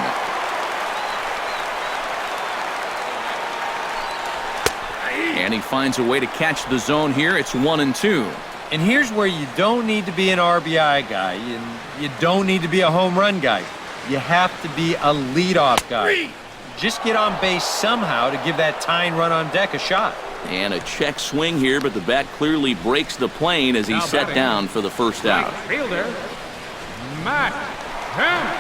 And he finds a way to catch the zone here. It's 1-2. And here's where you don't need to be an RBI guy, and you don't need to be a home run guy. You have to be a leadoff guy. Just get on base somehow to give that tying run on deck a shot. And a check swing here, but the bat clearly breaks the plane as he's set down for the first out. Fielder, Matt Kemp.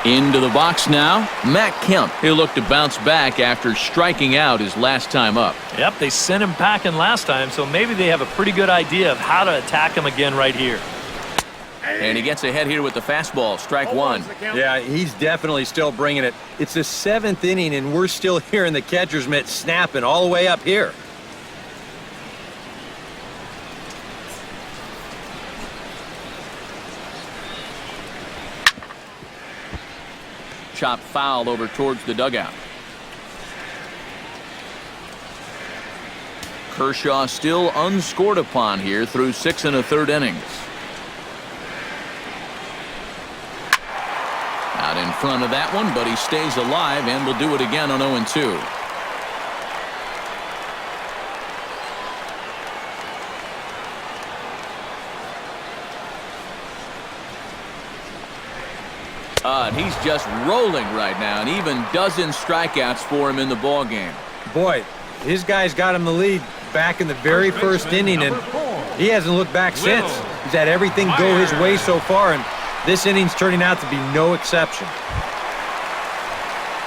Into the box now, Matt Kemp. He'll look to bounce back after striking out his last time up. Yep, they sent him packing last time, so maybe they have a pretty good idea of how to attack him again right here. And he gets ahead here with the fastball. Strike 1. Yeah, he's definitely still bringing it. It's the 7th inning, and we're still hearing the catcher's mitt snapping all the way up here. Chop foul over towards the dugout. Kershaw still unscored upon here through 6 1/3 innings. Out in front of that one, but he stays alive and will do it again on 0-2. And he's just rolling right now, and even dozen strikeouts for him in the ball game. Boy, his guys got him the lead. back in the very first inning, and he hasn't looked back since. He's had everything go his way so far, and this inning's turning out to be no exception.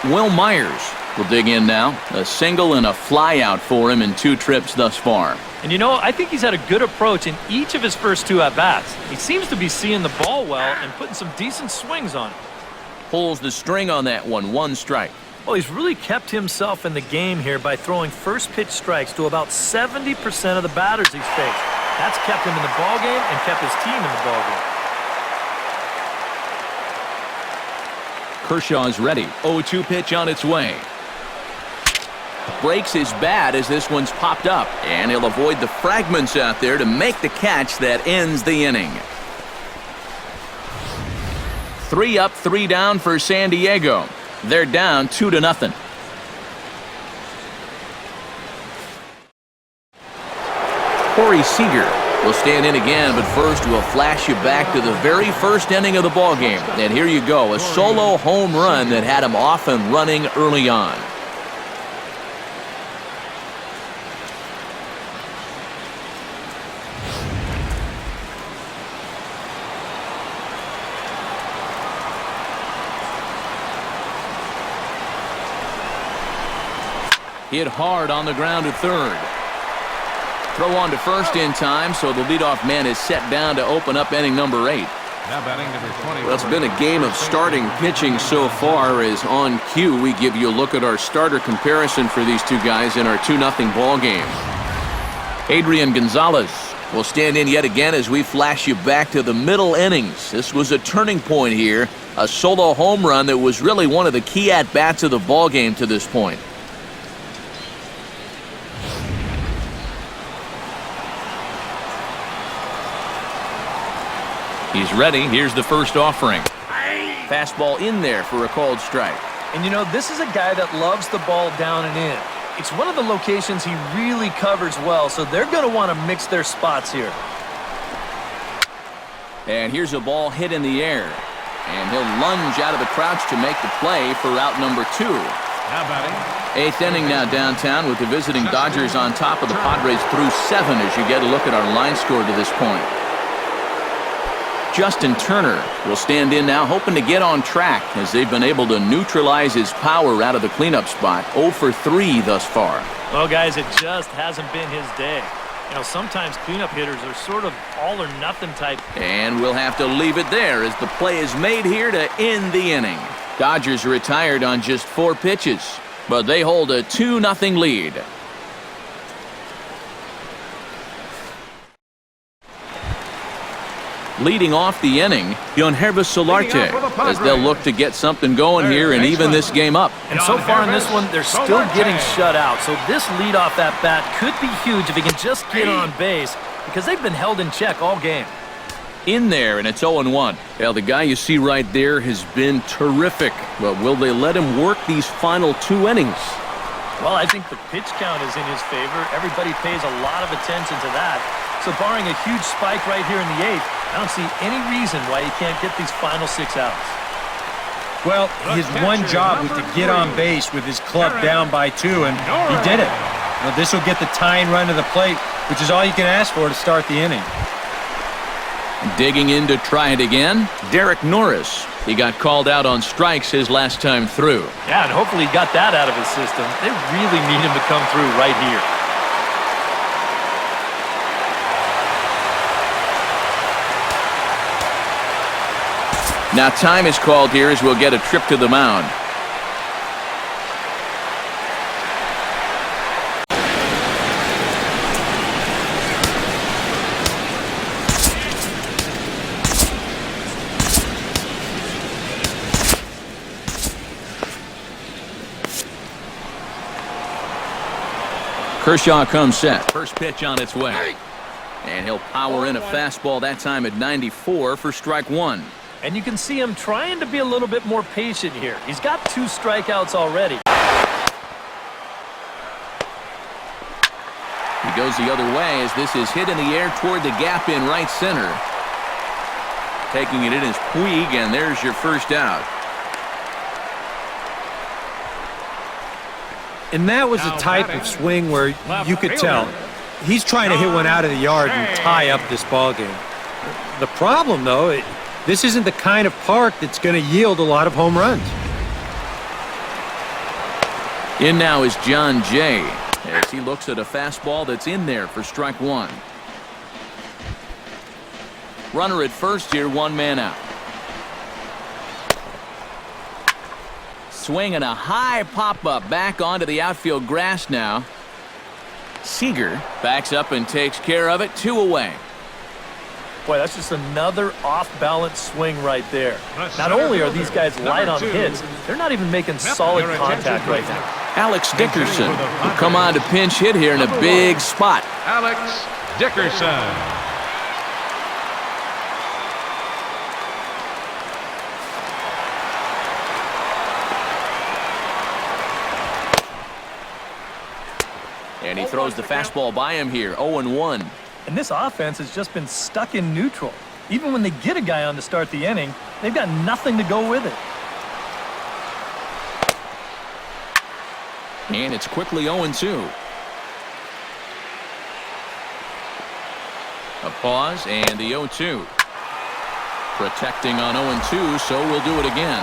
Will Myers will dig in now. A single and a fly out for him in 2 trips thus far. And you know, I think he's had a good approach in each of his first 2 at-bats. He seems to be seeing the ball well and putting some decent swings on it. Pulls the string on that one, 1 strike. Well, he's really kept himself in the game here by throwing first pitch strikes to about 70% of the batters he's faced. That's kept him in the ballgame and kept his team in the ballgame. Kershaw's ready. 0-2 pitch on its way. Breaks his bat as this one's popped up, and he'll avoid the fragments out there to make the catch that ends the inning. 3 up, 3 down for San Diego. They're down 2-0. Corey Seager will stand in again, but first we'll flash you back to the very first inning of the ballgame. And here you go, a solo home run that had him off and running early on. Hit hard on the ground to third. Throw on to first in time, so the leadoff man is set down to open up inning number 8. Now batting number 20. Well, it's been a game of starting pitching so far, as on cue we give you a look at our starter comparison for these 2 guys in our 2-0 ball game. Adrian Gonzalez will stand in yet again as we flash you back to the middle innings. This was a turning point here, a solo home run that was really one of the key at-bats of the ball game to this point. He's ready. Here's the first offering. Fastball in there for a called strike. And you know, this is a guy that loves the ball down and in. It's one of the locations he really covers well, so they're going to want to mix their spots here. And here's a ball hit in the air. And he'll lunge out of the crouch to make the play for out number 2. Now batting. 8th inning now downtown with the visiting Dodgers on top of the Padres through 7 as you get a look at our line score to this point. Justin Turner will stand in now, hoping to get on track as they've been able to neutralize his power out of the cleanup spot. 0 for 3 thus far. Well, guys, it just hasn't been his day. You know, sometimes cleanup hitters are sort of all or nothing type. And we'll have to leave it there as the play is made here to end the inning. Dodgers are retired on just 4 pitches, but they hold a 2-0 lead. Leading off the inning, Yonhervis Solarte, as they'll look to get something going here and even this game up. And so far in this one, they're still getting shut out. So this leadoff at-bat could be huge if he can just get on base, because they've been held in check all game. In there, and it's 0-1. Well, the guy you see right there has been terrific. But will they let him work these final 2 innings? Well, I think the pitch count is in his favor. Everybody pays a lot of attention to that. So barring a huge spike right here in the 8th, I don't see any reason why he can't get these final 6 outs. Well, his one job was to get on base with his club down by 2, and he did it. Now, this will get the tying run to the plate, which is all you can ask for to start the inning. Digging in to try it again, Derek Norris. He got called out on strikes his last time through. Yeah, and hopefully he got that out of his system. They really need him to come through right here. Now time is called here as we'll get a trip to the mound. Kershaw comes set. First pitch on its way. And he'll power in a fastball that time at 94 for strike 1. And you can see him trying to be a little bit more patient here. He's got 2 strikeouts already. He goes the other way as this is hit in the air toward the gap in right center. Taking it in is Puig, and there's your first out. And that was a type of swing where you could tell He's trying to hit one out of the yard and tie up this ball game. The problem, though, this isn't the kind of park that's going to yield a lot of home runs. In now is John Jay as he looks at a fastball that's in there for strike one. Runner at first here, one man out. Swinging a high pop-up back onto the outfield grass now. Seager backs up and takes care of it, 2 away. Boy, that's just another off-balance swing right there. Not only are these guys light on hits, they're not even making solid contact right now. Alex Dickerson will come on to pinch hit here in a big spot. Alex Dickerson. And he throws the fastball by him here, 0-1. And this offense has just been stuck in neutral. Even when they get a guy on to start the inning, they've got nothing to go with it. And it's quickly 0-2. A pause and the 0-2. Protecting on 0-2, so we'll do it again.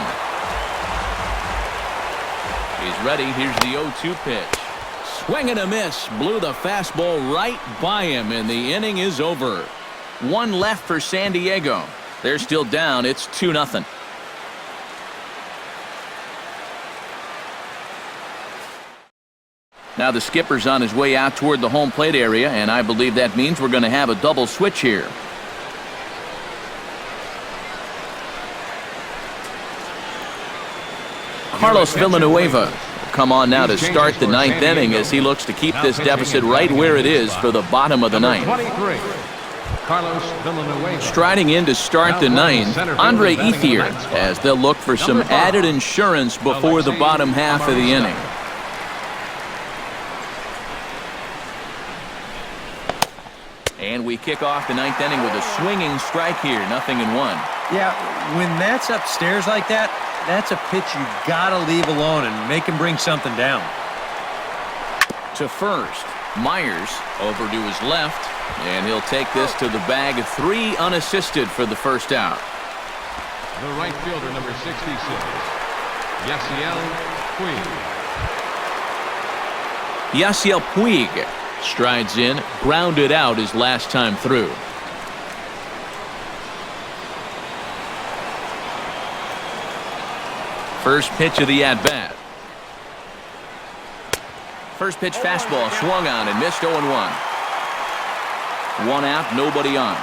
He's ready. Here's the 0-2 pitch. Swing and a miss. Blew the fastball right by him, and the inning is over. One left for San Diego. They're still down. It's 2-0. Now the skipper's on his way out toward the home plate area, and I believe that means we're going to have a double switch here. Carlos Villanueva will come on now to start the ninth inning as he looks to keep this deficit right where it is for the bottom of the ninth. Carlos Villanueva. Striding in to start the ninth, Andre Ethier, as they'll look for some added insurance before the bottom half of the inning. And we kick off the ninth inning with a swinging strike here, 0-1. Yeah, when that's upstairs like that, that's a pitch you gotta leave alone and make him bring something down. To first, Myers over to his left, and he'll take this to the bag of 3 unassisted for the first out. The right fielder, number 66, Yasiel Puig. Yasiel Puig strides in, grounded out his last time through. First pitch of the at-bat. First pitch fastball swung on and missed 0-1. One out, nobody on.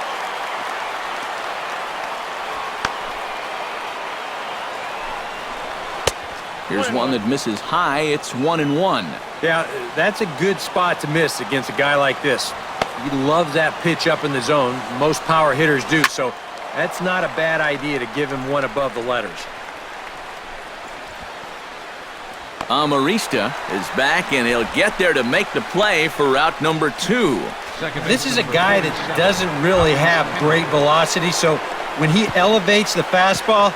Here's one that misses high. It's 1-1. Yeah, that's a good spot to miss against a guy like this. He loves that pitch up in the zone. Most power hitters do, so that's not a bad idea to give him one above the letters. Amarista is back, and he'll get there to make the play for route number 2. This is a guy that doesn't really have great velocity, so when he elevates the fastball,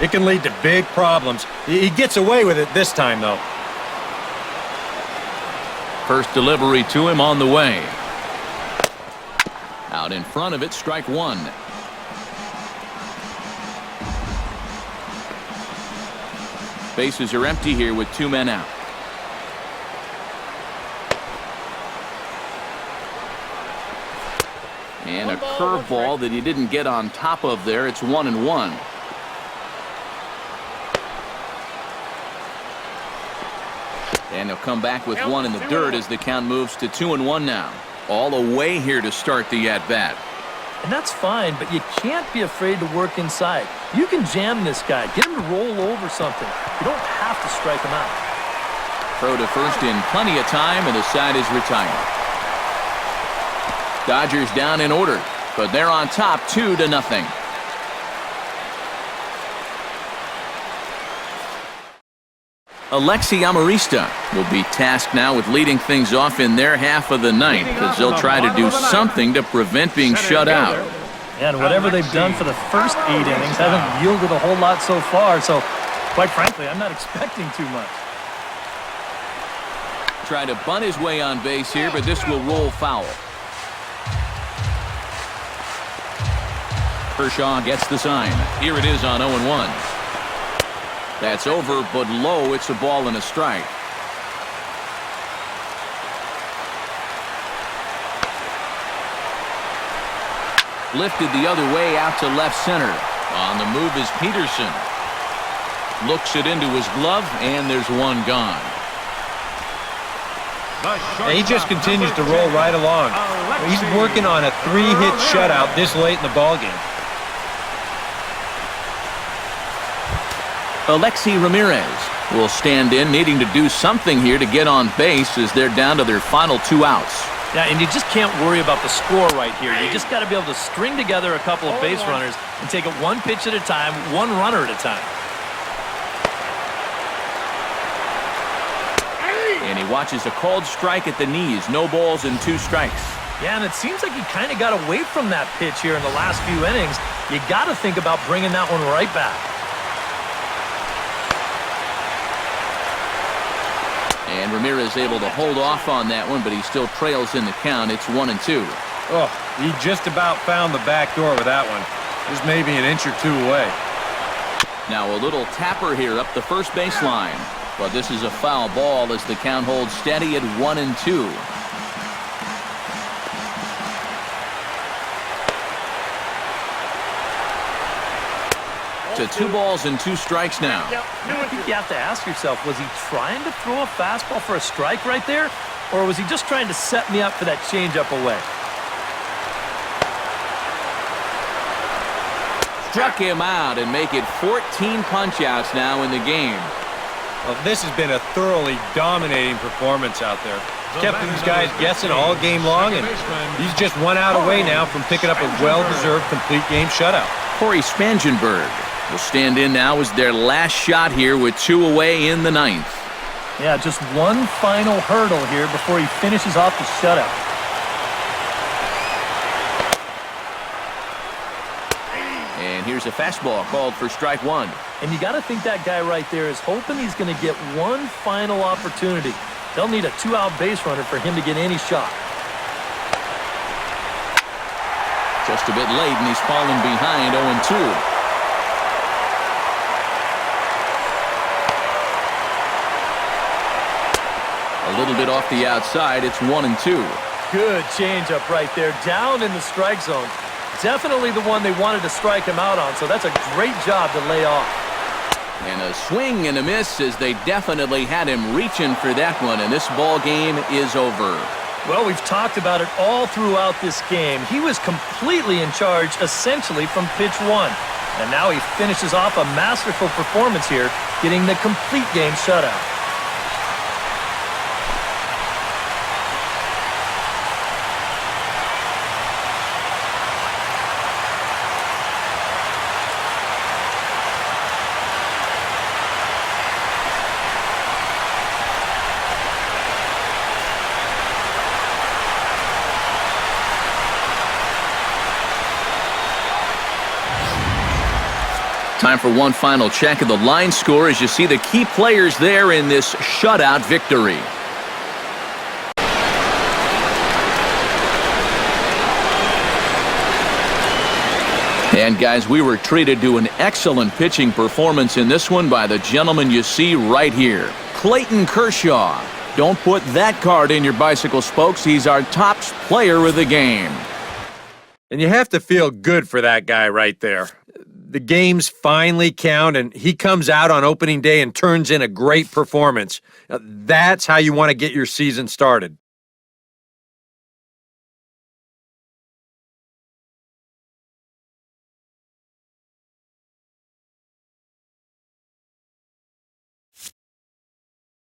it can lead to big problems. He gets away with it this time, though. First delivery to him on the way. Out in front of it, strike 1. Bases are empty here with 2 men out. And a curveball that he didn't get on top of there. It's 1-1. And he'll come back with one in the dirt as the count moves to 2-1 now. All away here to start the at-bat. And that's fine, but you can't be afraid to work inside. You can jam this guy. Get him to roll over something. You don't have to strike him out. Throw to first in plenty of time, and the side is retired. Dodgers down in order, but they're on top 2-0. Alexi Amarista will be tasked now with leading things off in their half of the ninth, as they'll try to do something to prevent being shut out. And whatever they've done for the first 8 innings hasn't yielded a whole lot so far, so quite frankly, I'm not expecting too much. try to bunt his way on base here, but this will roll foul. Kershaw gets the sign. Here it is on 0-1. That's over, but low. It's a ball and a strike. Lifted the other way out to left center. On the move is Peterson. Looks it into his glove, and there's one gone. And he just continues to roll right along. He's working on a 3-hit shutout this late in the ballgame. Alexi Ramirez will stand in, needing to do something here to get on base as they're down to their final 2 outs. Yeah, and you just can't worry about the score right here. You just got to be able to string together a couple of base runners and take it one pitch at a time, one runner at a time. And he watches a called strike at the knees. No balls and 2 strikes. Yeah, and it seems like he kind of got away from that pitch here in the last few innings. You got to think about bringing that one right back. And Ramirez able to hold off on that one, but he still trails in the count. It's 1-2. Oh, he just about found the back door with that one. Just maybe an inch or 2 away. Now a little tapper here up the first baseline. But this is a foul ball as the count holds steady at 1-2. To 2 balls and 2 strikes now. I think you have to ask yourself, was he trying to throw a fastball for a strike right there? Or was he just trying to set me up for that changeup away? Struck him out and make it 14 punch-outs now in the game. Well, this has been a thoroughly dominating performance out there. Kept these guys guessing all game long, and he's just 1 out away now from picking up a well-deserved complete game shutout. Corey Spangenberg will stand in now as their last shot here with 2 away in the 9th. Yeah, just one final hurdle here before he finishes off the shutout. And here's a fastball called for strike 1. And you got to think that guy right there is hoping he's going to get one final opportunity. They'll need a 2-out base runner for him to get any shot. Just a bit late, and he's fallen behind 0-2. A little bit off the outside. It's 1-2. Good changeup right there, down in the strike zone. Definitely the one they wanted to strike him out on, so that's a great job to lay off. And a swing and a miss as they definitely had him reaching for that one, and this ball game is over. Well, we've talked about it all throughout this game. He was completely in charge, essentially, from pitch 1. And now he finishes off a masterful performance here, getting the complete game shutout. Time for one final check of the line score as you see the key players there in this shutout victory. And guys, we were treated to an excellent pitching performance in this one by the gentleman you see right here, Clayton Kershaw. Don't put that card in your bicycle spokes. He's our top player of the game. And you have to feel good for that guy right there. The games finally count, and he comes out on opening day and turns in a great performance. That's how you want to get your season started.